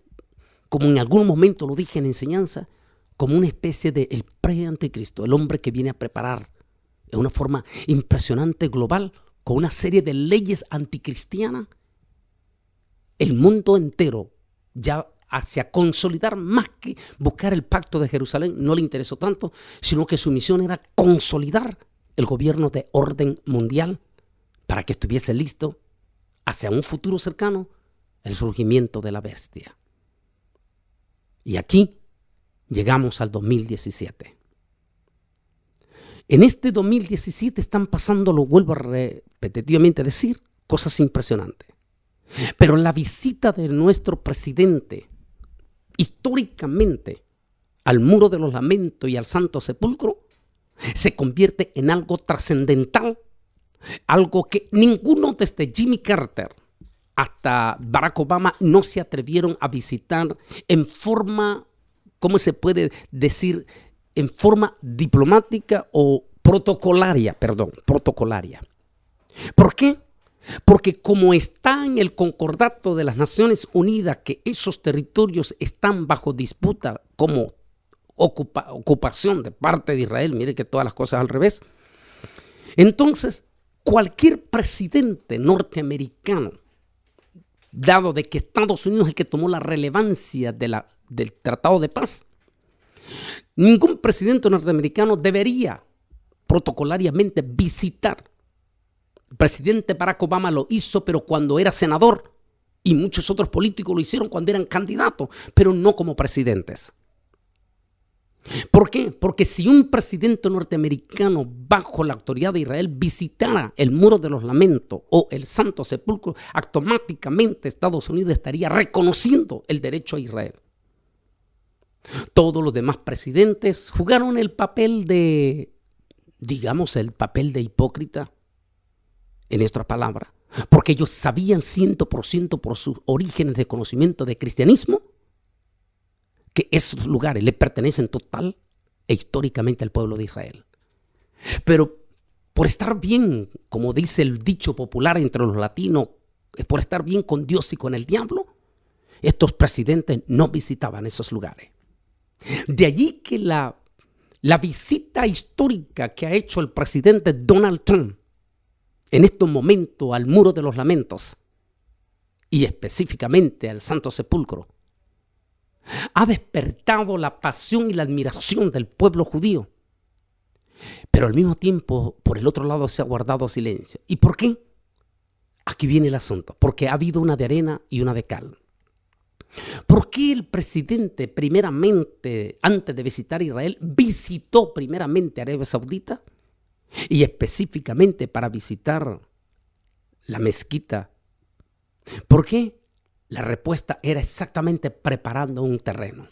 como en algún momento lo dije en enseñanza, como una especie de el pre-anticristo, el hombre que viene a preparar de una forma impresionante, global, con una serie de leyes anticristianas, el mundo entero ya hacia consolidar, más que buscar el pacto de Jerusalén, no le interesó tanto, sino que su misión era consolidar el gobierno de orden mundial para que estuviese listo hacia un futuro cercano el surgimiento de la bestia. Y aquí llegamos al 2017. En este 2017 están pasando, lo vuelvo a repetitivamente decir, cosas impresionantes. Pero la visita de nuestro presidente históricamente al Muro de los Lamentos y al Santo Sepulcro se convierte en algo trascendental, algo que ninguno desde Jimmy Carter hasta Barack Obama no se atrevieron a visitar en forma, ¿cómo se puede decir? En forma diplomática o protocolaria. ¿Por qué? Porque como está en el concordato de las Naciones Unidas que esos territorios están bajo disputa como ocupación de parte de Israel, mire que todas las cosas al revés, entonces cualquier presidente norteamericano, dado de que Estados Unidos es el que tomó la relevancia del Tratado de Paz, ningún presidente norteamericano debería protocolariamente visitar. El presidente Barack Obama lo hizo, pero cuando era senador, y muchos otros políticos lo hicieron cuando eran candidatos, pero no como presidentes. ¿Por qué? Porque si un presidente norteamericano bajo la autoridad de Israel visitara el Muro de los Lamentos o el Santo Sepulcro, automáticamente Estados Unidos estaría reconociendo el derecho a Israel. Todos los demás presidentes jugaron el papel de, el papel de hipócrita, en nuestra palabra, porque ellos sabían 100% por sus orígenes de conocimiento de cristianismo que esos lugares le pertenecen total e históricamente al pueblo de Israel. Pero por estar bien, como dice el dicho popular entre los latinos, por estar bien con Dios y con el diablo, estos presidentes no visitaban esos lugares. De allí que la visita histórica que ha hecho el presidente Donald Trump en estos momentos al Muro de los Lamentos y específicamente al Santo Sepulcro ha despertado la pasión y la admiración del pueblo judío. Pero al mismo tiempo, por el otro lado, se ha guardado silencio. ¿Y por qué? Aquí viene el asunto. Porque ha habido una de arena y una de cal. ¿Por qué el presidente primeramente, antes de visitar Israel, visitó primeramente Arabia Saudita? Y específicamente para visitar la mezquita. ¿Por qué? la respuesta era exactamente preparando un terreno.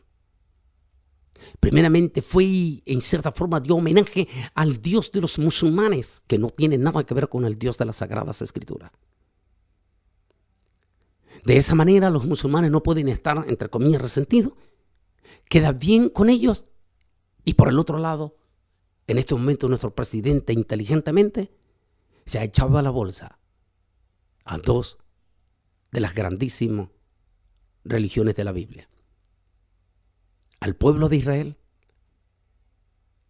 Primeramente fue, en cierta forma, dio homenaje al Dios de los musulmanes, que no tiene nada que ver con el Dios de las Sagradas Escrituras. De esa manera los musulmanes no pueden estar, entre comillas, resentidos. Queda bien con ellos. Y por el otro lado, en este momento nuestro presidente inteligentemente se ha echado a la bolsa a dos de las grandísimas religiones de la Biblia: al pueblo de Israel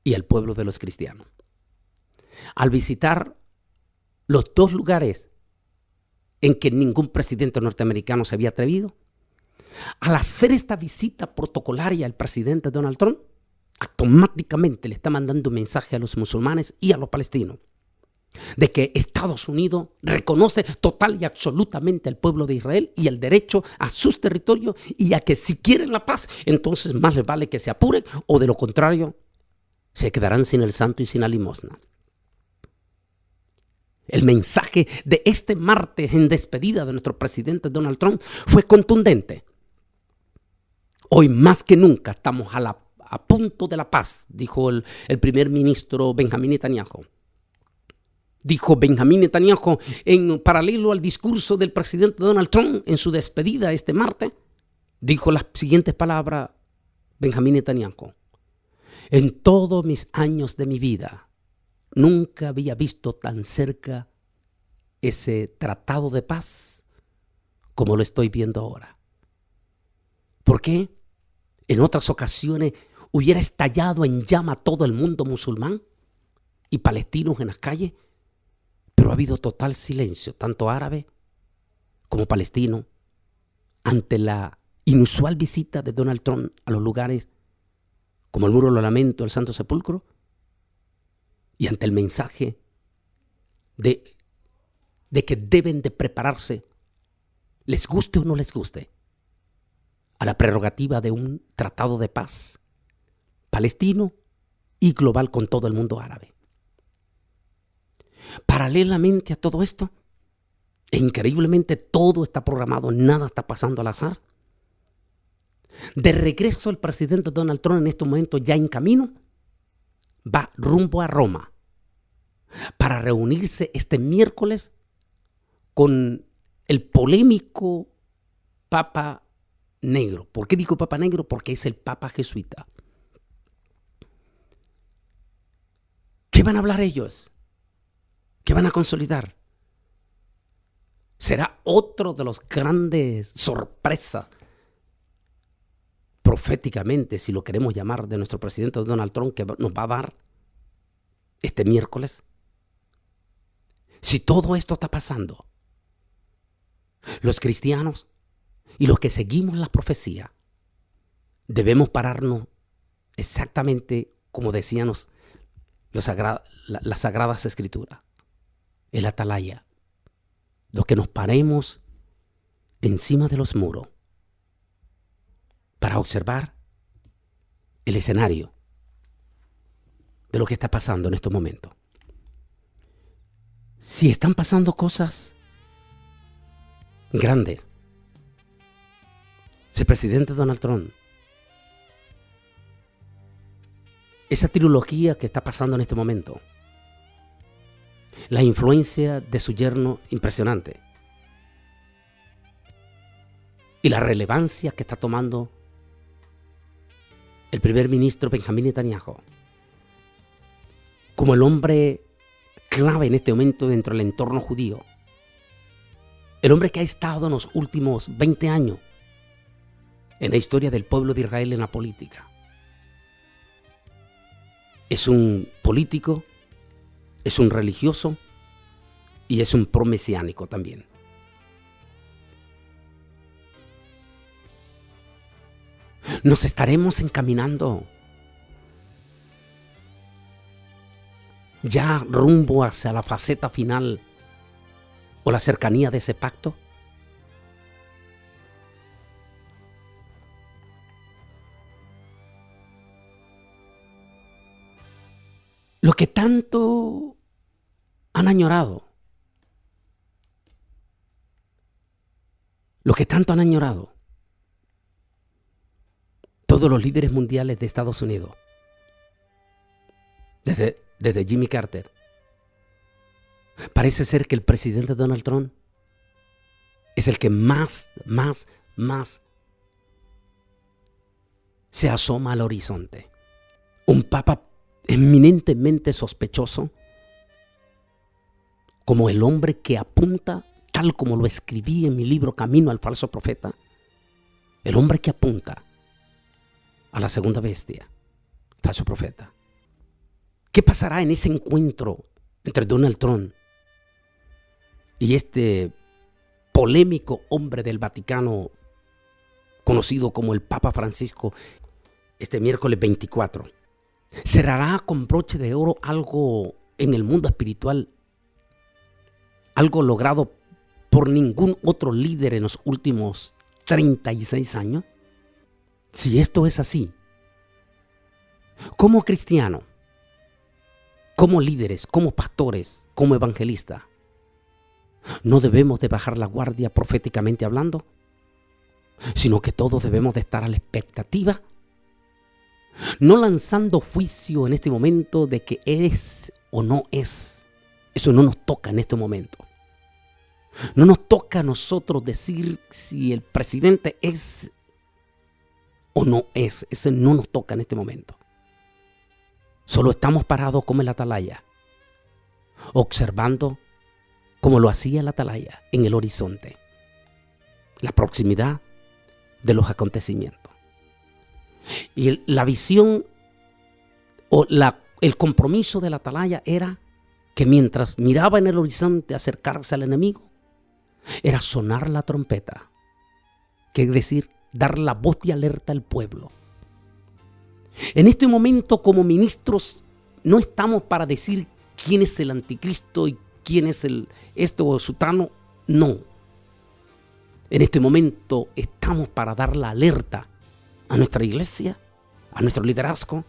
y al pueblo de los cristianos. Al visitar los dos lugares en que ningún presidente norteamericano se había atrevido, al hacer esta visita protocolaria al presidente Donald Trump, automáticamente le está mandando un mensaje a los musulmanes y a los palestinos de que Estados Unidos reconoce total y absolutamente al pueblo de Israel y el derecho a sus territorios, y a que si quieren la paz, entonces más les vale que se apuren, o de lo contrario se quedarán sin el santo y sin la limosna. El mensaje de este martes en despedida de nuestro presidente Donald Trump fue contundente. Hoy más que nunca estamos a punto de la paz, dijo el primer ministro Benjamín Netanyahu. Dijo Benjamín Netanyahu en paralelo al discurso del presidente Donald Trump en su despedida este martes. Dijo las siguientes palabras Benjamín Netanyahu: en todos mis años de mi vida nunca había visto tan cerca ese tratado de paz como lo estoy viendo ahora. ¿Por qué? En otras ocasiones hubiera estallado en llama todo el mundo musulmán y palestinos en las calles, pero ha habido total silencio, tanto árabe como palestino, ante la inusual visita de Donald Trump a los lugares como el Muro de los Lamentos, el Santo Sepulcro, y ante el mensaje de que deben de prepararse, les guste o no les guste, a la prerrogativa de un tratado de paz palestino y global con todo el mundo árabe. Paralelamente a todo esto, e increíblemente todo está programado, nada está pasando al azar. De regreso el presidente Donald Trump en este momento, ya en camino, va rumbo a Roma para reunirse este miércoles con el polémico Papa Negro. ¿Por qué digo Papa Negro? Porque es el Papa jesuita. ¿Qué van a hablar ellos? ¿Qué van a consolidar? Será otro de los grandes sorpresas, proféticamente, si lo queremos llamar, de nuestro presidente Donald Trump, que nos va a dar este miércoles. Si todo esto está pasando, los cristianos y los que seguimos la profecía debemos pararnos exactamente como decían las Sagradas Escrituras, el atalaya, los que nos paremos encima de los muros para observar el escenario de lo que está pasando en estos momentos. Si están pasando cosas grandes, si el presidente Donald Trump, esa trilogía que está pasando en este momento, la influencia de su yerno impresionante y la relevancia que está tomando el primer ministro Benjamín Netanyahu como el hombre clave en este momento dentro del entorno judío, el hombre que ha estado en los últimos 20 años en la historia del pueblo de Israel en la política. Es un político, es un religioso y es un promesiánico también. Nos estaremos encaminando ya rumbo hacia la faceta final o la cercanía de ese pacto. Lo que tanto han añorado, Lo que tanto han añorado todos los líderes mundiales de Estados Unidos, desde Jimmy Carter. Parece ser que el presidente Donald Trump es el que más se asoma al horizonte. Un papa eminentemente sospechoso, como el hombre que apunta, tal como lo escribí en mi libro Camino al Falso Profeta, el hombre que apunta a la segunda bestia, falso profeta. ¿Qué pasará en ese encuentro entre Donald Trump y este polémico hombre del Vaticano conocido como el Papa Francisco este miércoles 24? ¿Cerrará con broche de oro algo en el mundo espiritual? Algo logrado por ningún otro líder en los últimos 36 años. Si esto es así, como cristiano, como líderes, como pastores, como evangelistas, no debemos de bajar la guardia proféticamente hablando, sino que todos debemos de estar a la expectativa, no lanzando juicio en este momento de que es o no es. Eso no nos toca en este momento. No nos toca a nosotros decir si el presidente es o no es. Eso no nos toca en este momento. Solo estamos parados como en la atalaya, observando como lo hacía la atalaya en el horizonte, la proximidad de los acontecimientos. Y la visión o el compromiso de la atalaya era que mientras miraba en el horizonte acercarse al enemigo, era sonar la trompeta, que es decir, dar la voz de alerta al pueblo. En este momento, como ministros, no estamos para decir quién es el anticristo y quién es el esto o sutano, no. En este momento estamos para dar la alerta a nuestra iglesia, a nuestro liderazgo,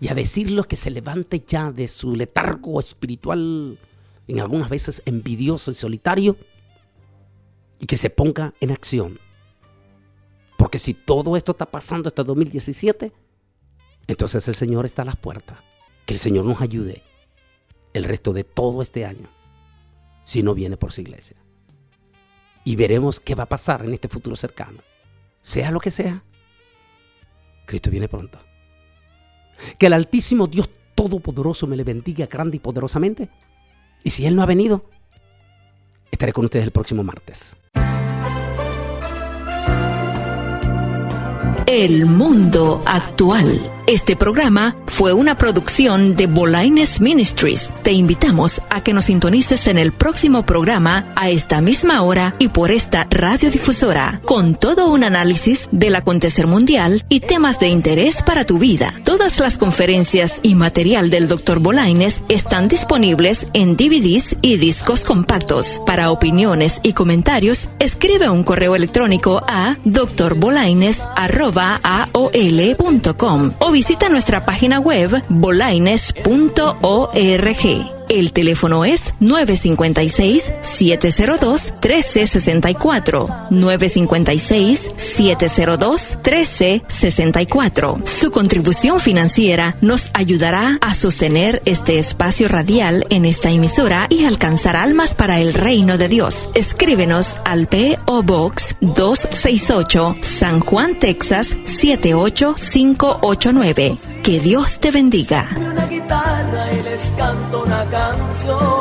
y a decirles que se levante ya de su letargo espiritual, en algunas veces envidioso y solitario, y que se ponga en acción. Porque si todo esto está pasando hasta 2017, entonces el Señor está a las puertas. Que el Señor nos ayude el resto de todo este año, si no viene por su iglesia. Y veremos qué va a pasar en este futuro cercano. Sea lo que sea, Cristo viene pronto. Que el Altísimo Dios Todopoderoso me le bendiga grande y poderosamente. Y si Él no ha venido, estaré con ustedes el próximo martes. El mundo actual. Este programa fue una producción de Bolaines Ministries. Te invitamos a que nos sintonices en el próximo programa a esta misma hora y por esta radiodifusora, con todo un análisis del acontecer mundial y temas de interés para tu vida. Todas las conferencias y material del Dr. Bolaines están disponibles en DVDs y discos compactos. Para opiniones y comentarios, escribe un correo electrónico a drbolaines@aol.com o visita nuestra página web bolaines.org. El teléfono es 956-702-1364. 956-702-1364. Su contribución financiera nos ayudará a sostener este espacio radial en esta emisora y alcanzar almas para el reino de Dios. Escríbenos al P.O. Box 268, San Juan, Texas 78589. Que Dios te bendiga. Una guitarra y les canto una canción.